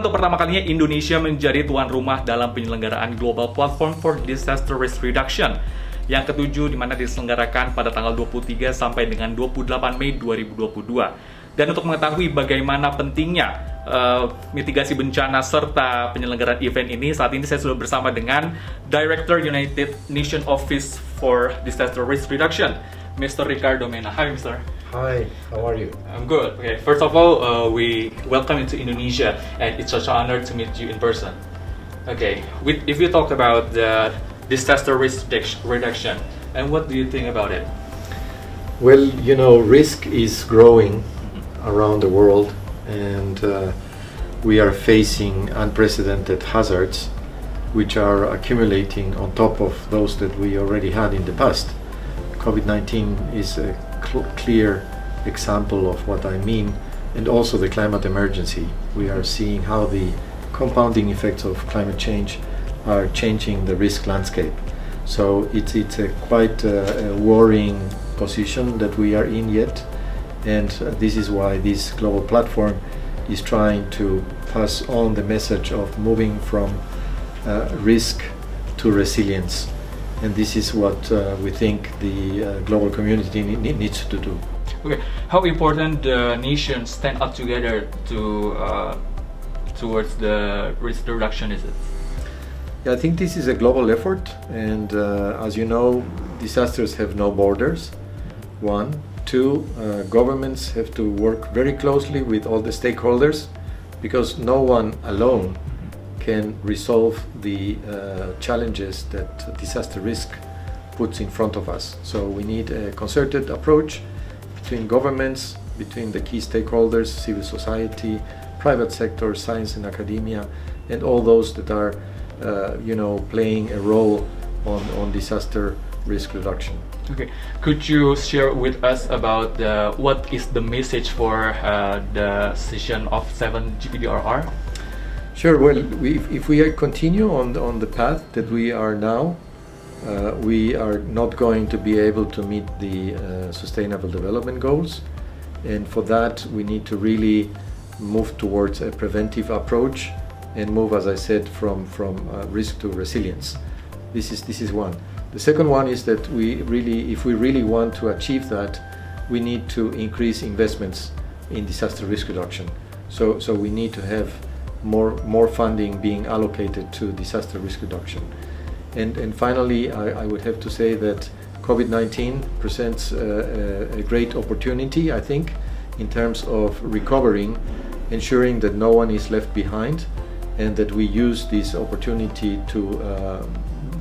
Pemirsa, untuk pertama kalinya Indonesia menjadi tuan rumah dalam penyelenggaraan Global Platform for Disaster Risk Reduction yang ketujuh, di mana diselenggarakan pada tanggal 23 sampai dengan 28 Mei 2022. Dan untuk mengetahui bagaimana pentingnya mitigasi bencana serta penyelenggaraan event ini, saat ini saya sudah bersama dengan Direktur United Nations Office for Disaster Risk Reduction, Mr. Ricardo Mena. Hi, Mr. Hi, how are you? I'm good. Okay, first of all, we welcome you to Indonesia, and it's such an honor to meet you in person. Okay, if you talk about the disaster risk reduction, and what do you think about it? Well, you know, risk is growing around the world, and we are facing unprecedented hazards which are accumulating on top of those that we already had in the past. COVID-19 is a clear example of what I mean, and also the climate emergency. We are seeing how the compounding effects of climate change are changing the risk landscape. So it's a quite a worrying position that we are in yet, and this is why this global platform is trying to pass on the message of moving from risk to resilience. And this is what we think the global community needs to do. Okay, how important the nations stand up together to towards the risk reduction is it? Yeah, I think this is a global effort, and as you know, disasters have no borders. One, two, governments have to work very closely with all the stakeholders, because no one alone can resolve the challenges that disaster risk puts in front of us. So we need a concerted approach between governments, between the key stakeholders, civil society, private sector, science and academia, and all those that are playing a role on disaster risk reduction. Okay, could you share with us about what is the message for the session of 7 GPDRR? Sure. Well, if we continue on the path that we are now, we are not going to be able to meet the Sustainable Development Goals, and for that we need to really move towards a preventive approach and move, as I said, from risk to resilience. This is one. The second one is that if we really want to achieve that, we need to increase investments in disaster risk reduction. So we need to have more funding being allocated to disaster risk reduction. And finally, I would have to say that COVID-19 presents a great opportunity, I think, in terms of recovering, ensuring that no one is left behind, and that we use this opportunity to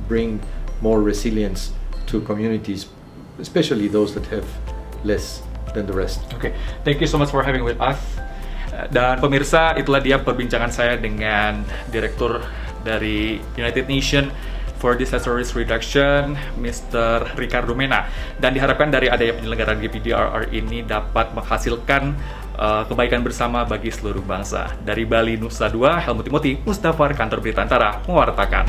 bring more resilience to communities, especially those that have less than the rest. Okay, thank you so much for having with us. Dan pemirsa, itulah dia perbincangan saya dengan Direktur dari United Nations for Disaster Risk Reduction, Mr. Ricardo Mena. Dan diharapkan dari adanya penyelenggaraan GPDRR ini dapat menghasilkan kebaikan bersama bagi seluruh bangsa. Dari Bali, Nusa Dua, Helmut Timothy, Muzdaffar, Kantor Berita Antara, mewartakan.